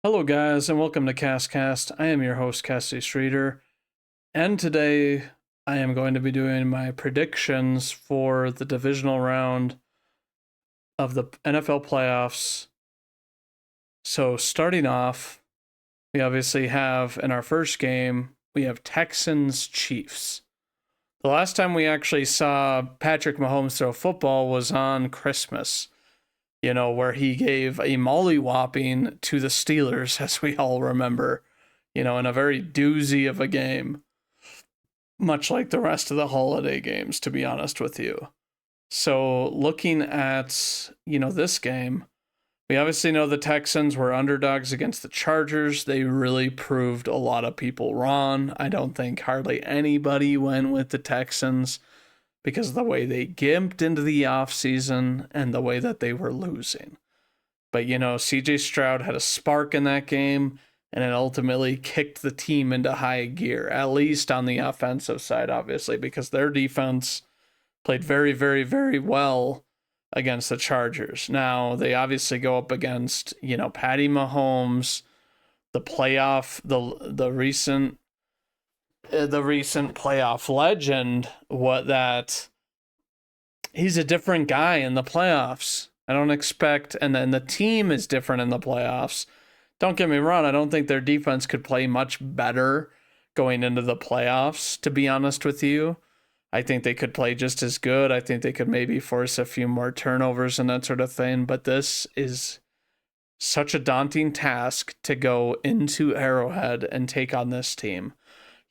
Hello, guys, and welcome to CastCast. I am your host, Cassie Streeter, and today I am going to be doing my predictions for the divisional round of the NFL playoffs. So, starting off, we obviously have in our first game, we have Texans Chiefs. The last time we actually saw Patrick Mahomes throw football was on Christmas, where he gave a mollywhopping to the Steelers, as we all remember, in a very doozy of a game, much like the rest of the holiday games, to be honest with you. So, looking at, this game, we obviously know the Texans were underdogs against the Chargers. They really proved a lot of people wrong. I don't think hardly anybody went with the Texans because of the way they gimped into the offseason and the way that they were losing. But, CJ Stroud had a spark in that game, and it ultimately kicked the team into high gear, at least on the offensive side, obviously, because their defense played very, very, very well against the Chargers. Now, they obviously go up against, Patty Mahomes, the recent playoff legend, what that he's a different guy in the playoffs. I don't expect, and then the team is different in the playoffs. Don't get me wrong, I don't think their defense could play much better going into the playoffs, to be honest with you. I think they could play just as good. I think they could maybe force a few more turnovers and that sort of thing, but this is such a daunting task to go into Arrowhead and take on this team.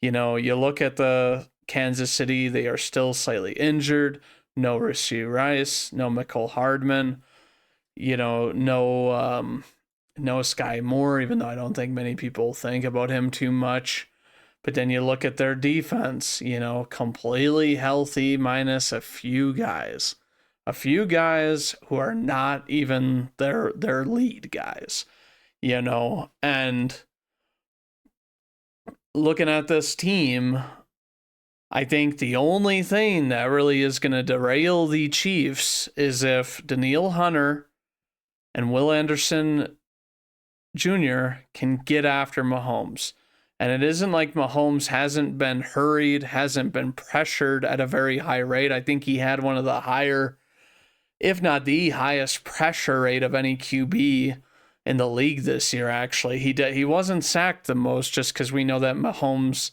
You look at the Kansas City, they are still slightly injured. No Rashee Rice, no Mecole Hardman, no Sky Moore, even though I don't think many people think about him too much. But then you look at their defense, completely healthy minus a few guys who are not even their lead guys, and looking at this team, I think the only thing that really is going to derail the Chiefs is if Danielle Hunter and Will Anderson Jr. can get after Mahomes. And it isn't like Mahomes hasn't been hurried, hasn't been pressured at a very high rate. I think he had one of the higher, if not the highest pressure rate of any QB in the league this year, actually. He wasn't sacked the most just because we know that Mahomes,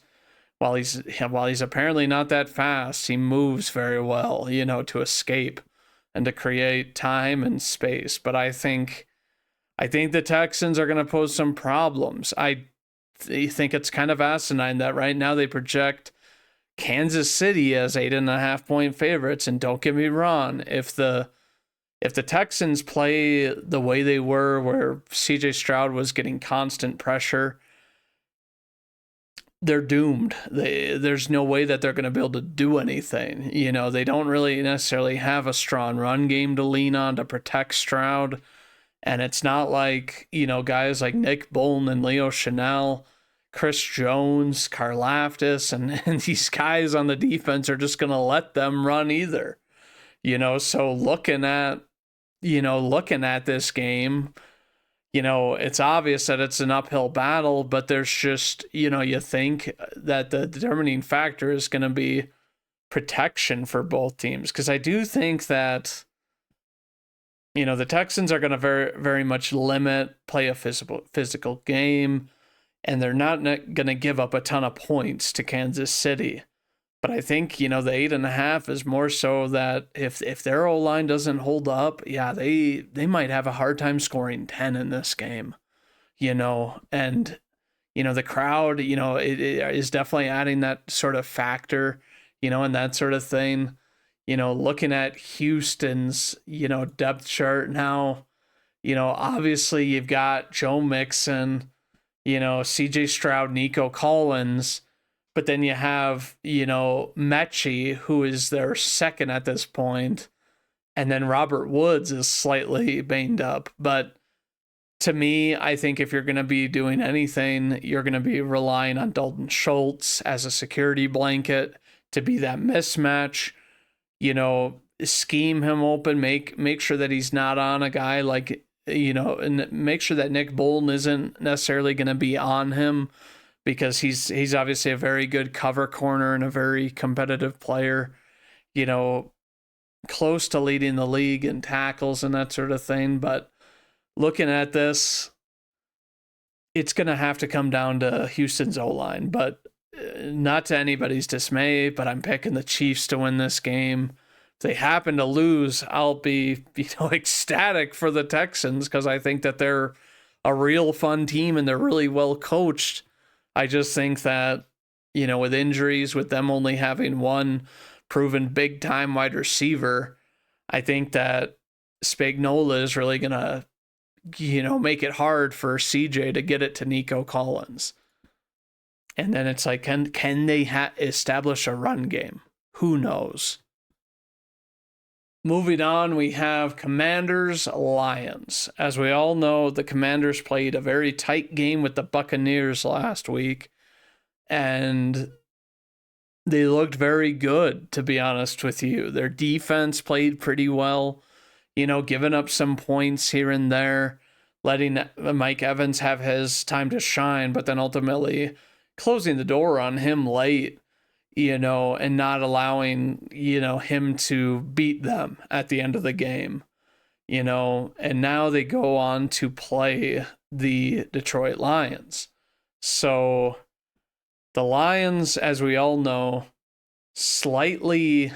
while he's apparently not that fast, he moves very well, to escape and to create time and space. But I think the Texans are going to pose some problems. I think it's kind of asinine that right now they project Kansas City as 8.5-point favorites. And don't get me wrong, if the Texans play the way they were, where CJ Stroud was getting constant pressure, they're doomed. There's no way that they're going to be able to do anything. They don't really necessarily have a strong run game to lean on to protect Stroud. And it's not like, guys like Nick Bolton and Leo Chanel, Chris Jones, Karlaftis, and these guys on the defense are just going to let them run either. So looking at this game, it's obvious that it's an uphill battle, but there's just, you think that the determining factor is going to be protection for both teams. Because I do think that, the Texans are going to very, very much play a physical game, and they're not going to give up a ton of points to Kansas City. But I think, the 8.5 is more so that if their O-line doesn't hold up, yeah, they might have a hard time scoring 10 in this game, and, the crowd, it is definitely adding that sort of factor, and that sort of thing. Looking at Houston's, depth chart now, obviously you've got Joe Mixon, CJ Stroud, Nico Collins, but then you have, Mechie, who is their second at this point, and then Robert Woods is slightly banged up. But to me, I think if you're going to be doing anything, you're going to be relying on Dalton Schultz as a security blanket to be that mismatch. Scheme him open, make sure that he's not on a guy like and make sure that Nick Bolton isn't necessarily going to be on him, because he's obviously a very good cover corner and a very competitive player, you know, close to leading the league in tackles and that sort of thing. But looking at this, it's going to have to come down to Houston's O-line. But not to anybody's dismay, but I'm picking the Chiefs to win this game. If they happen to lose, I'll be, ecstatic for the Texans, because I think that they're a real fun team and they're really well coached. I just think that, with injuries, with them only having one proven big time wide receiver, I think that Spagnuolo is really going to, make it hard for CJ to get it to Nico Collins. And then it's like, can they establish a run game? Who knows? Moving on, we have Commanders-Lions. As we all know, the Commanders played a very tight game with the Buccaneers last week, and they looked very good, to be honest with you. Their defense played pretty well, giving up some points here and there, letting Mike Evans have his time to shine, but then ultimately closing the door on him late, and not allowing, him to beat them at the end of the game, and now they go on to play the Detroit Lions. So the Lions, as we all know, slightly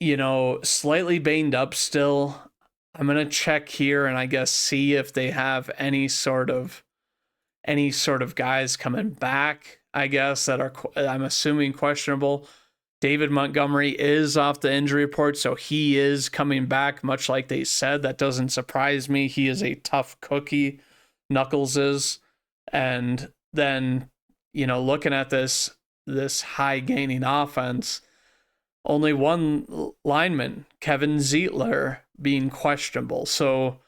banged up still. I'm going to check here and I guess see if they have any sort of guys coming back, I guess, that are, I'm assuming, questionable. David Montgomery is off the injury report, so he is coming back, much like they said. That doesn't surprise me. He is a tough cookie, Knuckles is. And then, looking at this high gaining offense, only one lineman, Kevin Zeitler, being questionable. So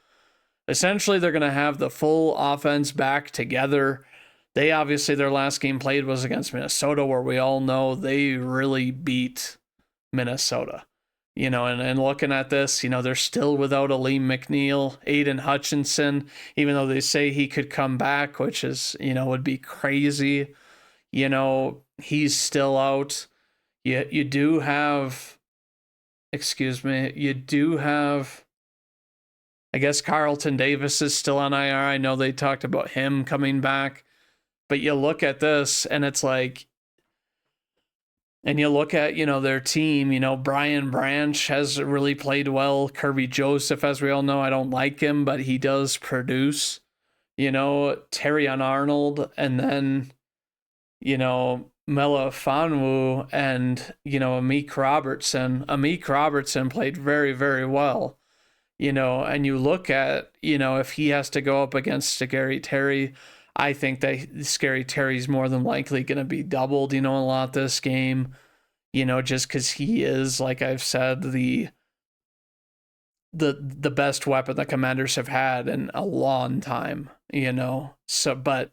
essentially they're going to have the full offense back together. They obviously, their last game played was against Minnesota, where we all know they really beat Minnesota. And looking at this, they're still without Aleem McNeil, Aiden Hutchinson, even though they say he could come back, which is, would be crazy. He's still out. You do have, I guess Carlton Davis is still on IR. I know they talked about him coming back. But you look at this, and it's like, and you look at, their team, Brian Branch has really played well. Kirby Joseph, as we all know, I don't like him, but he does produce. Terrion Arnold, and then, Mela Fanwu and, Amik Robertson. Amik Robertson played very, very well. And you look at, if he has to go up against Scary Terry, I think that Scary Terry's more than likely going to be doubled, a lot this game, just because he is, like I've said, the best weapon the Commanders have had in a long time, So, but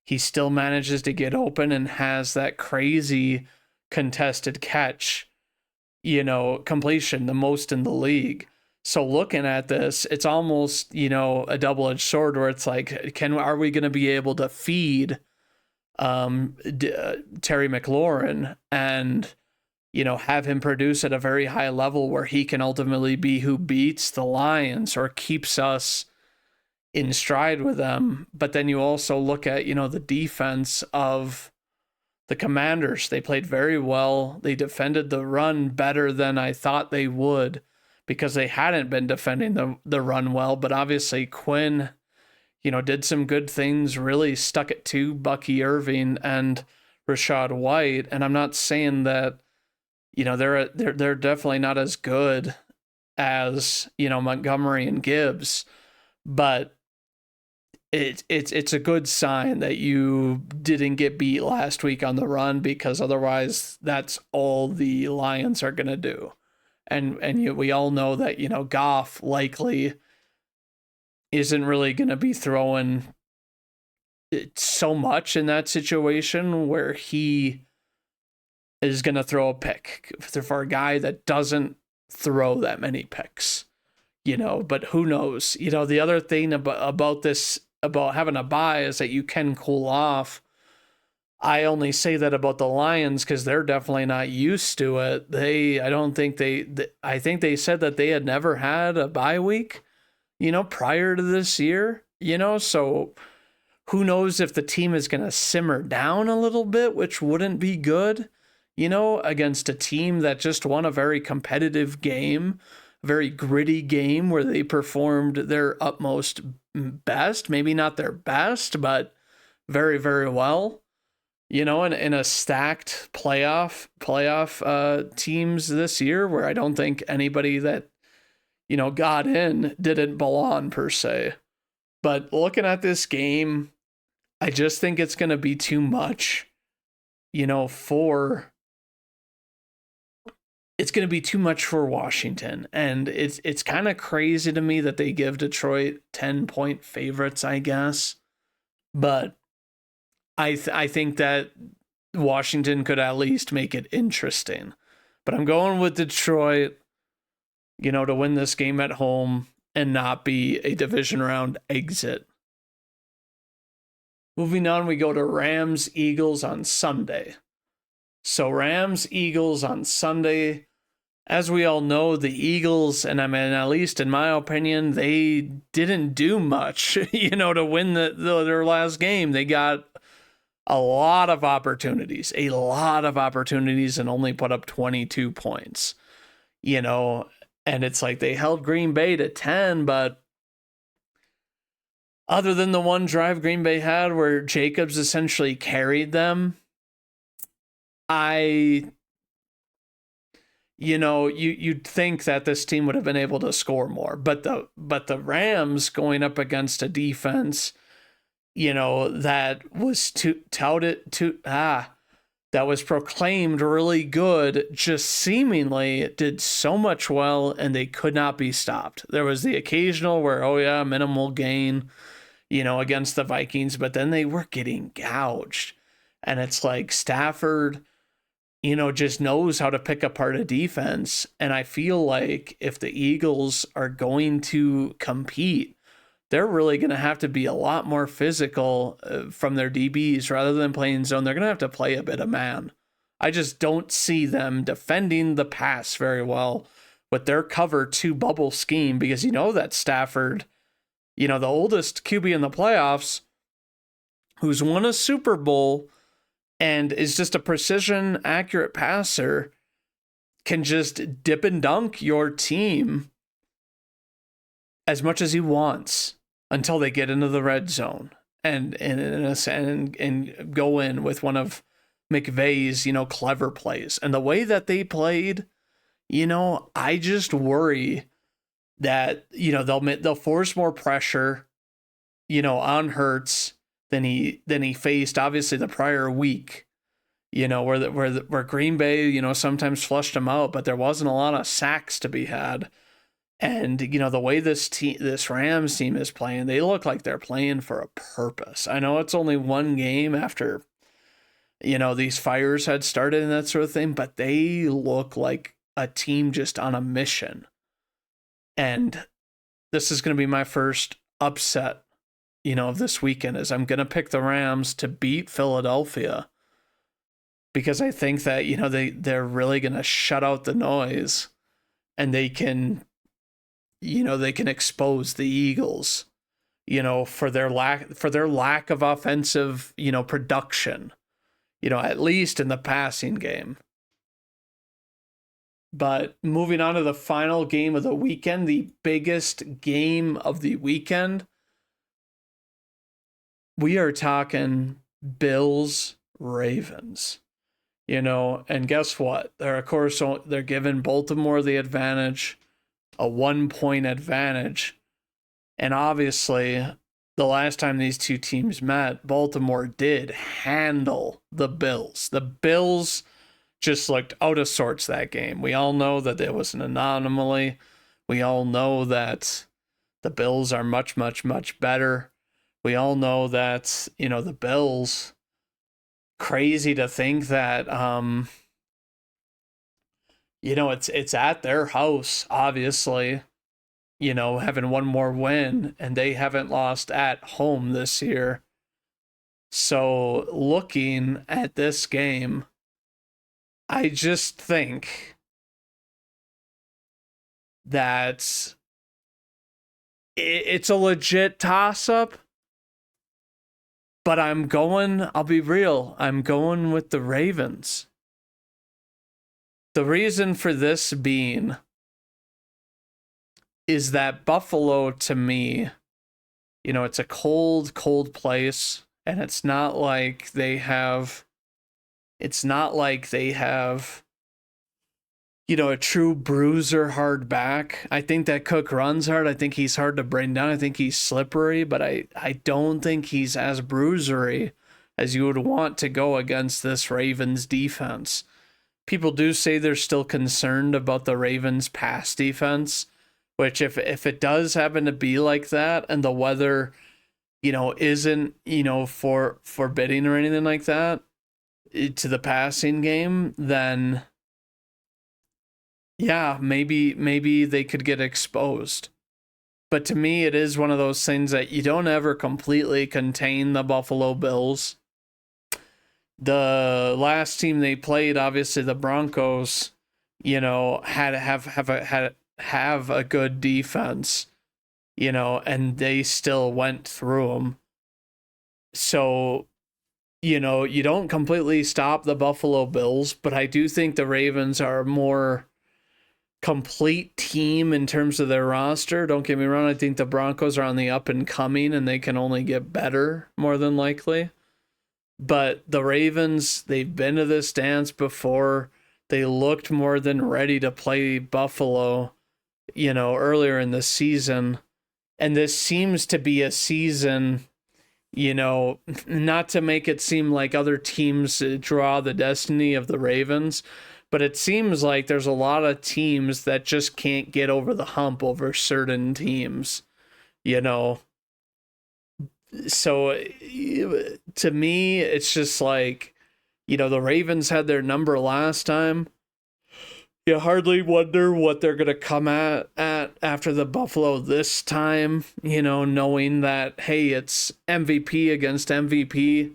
he still manages to get open and has that crazy contested catch, completion, the most in the league. So looking at this, it's almost, a double-edged sword, where it's like, are we going to be able to feed Terry McLaurin and, have him produce at a very high level where he can ultimately be who beats the Lions or keeps us in stride with them. But then you also look at, the defense of the Commanders. They played very well. They defended the run better than I thought they would, because they hadn't been defending the run well. But obviously Quinn, did some good things, really stuck it to Bucky Irving and Rachaad White. And I'm not saying that, they're definitely not as good as, Montgomery and Gibbs, but it's a good sign that you didn't get beat last week on the run, because otherwise that's all the Lions are going to do. And we all know that, Goff likely isn't really going to be throwing it so much in that situation, where he is going to throw a pick for a guy that doesn't throw that many picks. but who knows? The other thing about this, about having a bye, is that you can cool off. I only say that about the Lions because they're definitely not used to it. I don't think I think they said that they had never had a bye week, prior to this year, so who knows if the team is going to simmer down a little bit, which wouldn't be good, against a team that just won a very competitive game, a very gritty game where they performed their utmost best, maybe not their best, but very, very well. In a stacked playoff teams this year, where I don't think anybody that got in didn't belong per se. But looking at this game, I just think it's going to be too much, for it's going to be too much for Washington. And it's kind of crazy to me that they give Detroit 10-point favorites, I guess. But I think that Washington could at least make it interesting. But I'm going with Detroit, to win this game at home and not be a division round exit. Moving on, we go to Rams-Eagles on Sunday. So Rams-Eagles on Sunday. As we all know, the Eagles, and I mean, at least in my opinion, they didn't do much, to win their last game. They got a lot of opportunities, and only put up 22 points, and it's like they held Green Bay to 10, but other than the one drive Green Bay had where Jacobs essentially carried them, you'd think that this team would have been able to score more, but the Rams going up against a defense, that was that was proclaimed really good, just seemingly did so much well, and they could not be stopped. There was the occasional where, minimal gain, against the Vikings, but then they were getting gouged. And it's like Stafford, just knows how to pick apart a defense. And I feel like if the Eagles are going to compete, they're really going to have to be a lot more physical from their DBs rather than playing zone. They're going to have to play a bit of man. I just don't see them defending the pass very well with their cover 2 bubble scheme, because that Stafford, the oldest QB in the playoffs, who's won a Super Bowl and is just a precision accurate passer, can just dip and dunk your team as much as he wants until they get into the red zone and go in with one of McVay's, clever plays. And the way that they played, I just worry that, they'll force more pressure, on Hurts than he faced obviously the prior week, where Green Bay, sometimes flushed him out, but there wasn't a lot of sacks to be had. And, the way this Rams team is playing, they look like they're playing for a purpose. I know it's only one game after, these fires had started and that sort of thing, but they look like a team just on a mission. And this is going to be my first upset, of this weekend, is I'm going to pick the Rams to beat Philadelphia, because I think that, they're really going to shut out the noise, and they can expose the Eagles, for their lack of offensive, production, at least in the passing game. But moving on to the final game of the weekend, the biggest game of the weekend, we are talking Bills Ravens. And guess what? They're giving Baltimore the advantage, a 1-point advantage. And obviously, the last time these two teams met, Baltimore did handle the Bills. The Bills just looked out of sorts that game. We all know that it was an anomaly. We all know that the Bills are much, much, much better. We all know that, the Bills, crazy to think that, it's at their house, obviously. having one more win, and they haven't lost at home this year. So looking at this game, I just think that it's a legit toss up, but I'll be real, I'm going with the Ravens. The reason for this being is that Buffalo, to me, it's a cold, cold place, and it's not like they have, a true bruiser hard back. I think that Cook runs hard. I think he's hard to bring down. I think he's slippery, but I don't think he's as bruisery as you would want to go against this Ravens defense. People do say they're still concerned about the Ravens pass defense, which if it does happen to be like that and the weather, isn't, forbidding or anything like that to the passing game, then yeah, maybe they could get exposed. But to me, it is one of those things that you don't ever completely contain the Buffalo Bills. The last team they played, obviously the Broncos, had to have a good defense, and they still went through them. So, you don't completely stop the Buffalo Bills, but I do think the Ravens are a more complete team in terms of their roster. Don't get me wrong, I think the Broncos are on the up and coming and they can only get better, more than likely. But the Ravens, they've been to this dance before. They looked more than ready to play Buffalo, earlier in the season. And this seems to be a season, not to make it seem like other teams draw the destiny of the Ravens, but it seems like there's a lot of teams that just can't get over the hump over certain teams, So to me, it's just like, the Ravens had their number last time. You hardly wonder what they're going to come at after the Buffalo this time, knowing that, hey, it's MVP against MVP,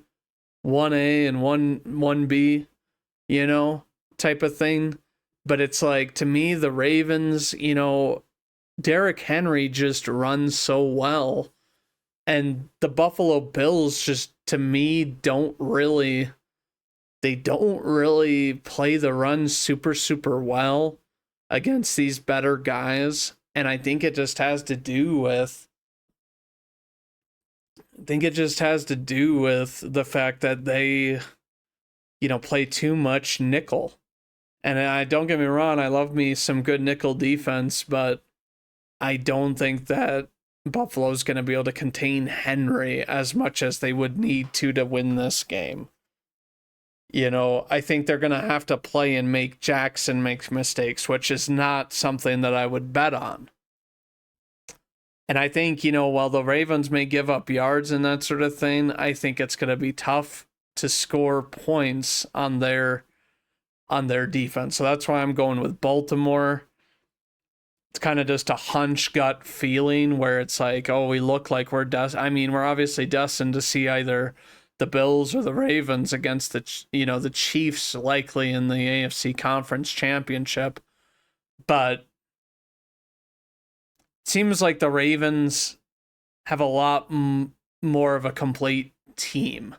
1A and 1B, type of thing. But it's like, to me, the Ravens, Derrick Henry just runs so well. And the Buffalo Bills just, to me, don't really play the run super, super well against these better guys. And I think it just has to do with the fact that they, play too much nickel. And I don't get me wrong, I love me some good nickel defense, but I don't think that Buffalo's going to be able to contain Henry as much as they would need to win this game. I think they're going to have to play and make Jackson make mistakes, which is not something that I would bet on. And I think, while the Ravens may give up yards and that sort of thing, I think it's going to be tough to score points on their defense. So that's why I'm going with Baltimore. It's kind of just a hunch gut feeling where it's like, oh, we look like we're we're obviously destined to see either the Bills or the Ravens against the Chiefs, likely in the AFC Conference Championship. But it seems like the Ravens have a lot more of a complete team.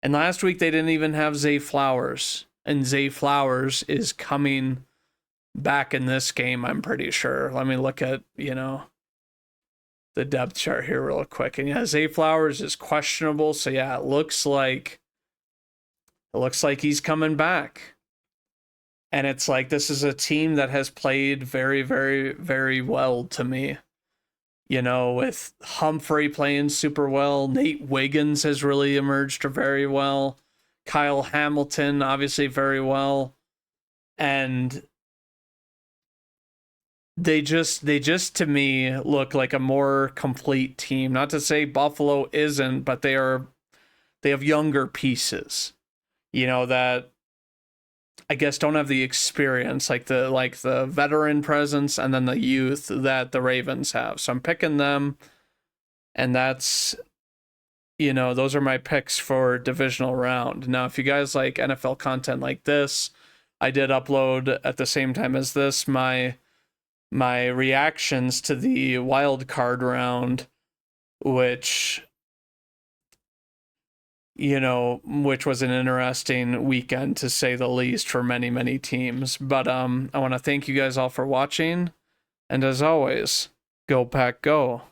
And last week they didn't even have Zay Flowers. And Zay Flowers is coming back in this game, I'm pretty sure. Let me look at, the depth chart here real quick. And yeah, Zay Flowers is questionable. So yeah, it looks like he's coming back. And it's like, this is a team that has played very, very, very well to me. With Humphrey playing super well. Nate Wiggins has really emerged very well. Kyle Hamilton, obviously very well. And they just to me look like a more complete team. Not to say Buffalo isn't, but they have younger pieces, that I guess don't have the experience, like the veteran presence and then the youth that the Ravens have. So I'm picking them, and that's, those are my picks for divisional round. Now, if you guys like NFL content like this, I did upload at the same time as this my reactions to the wild card round, which which was an interesting weekend to say the least for many, many teams. But I want to thank you guys all for watching, and as always, go Pack Go.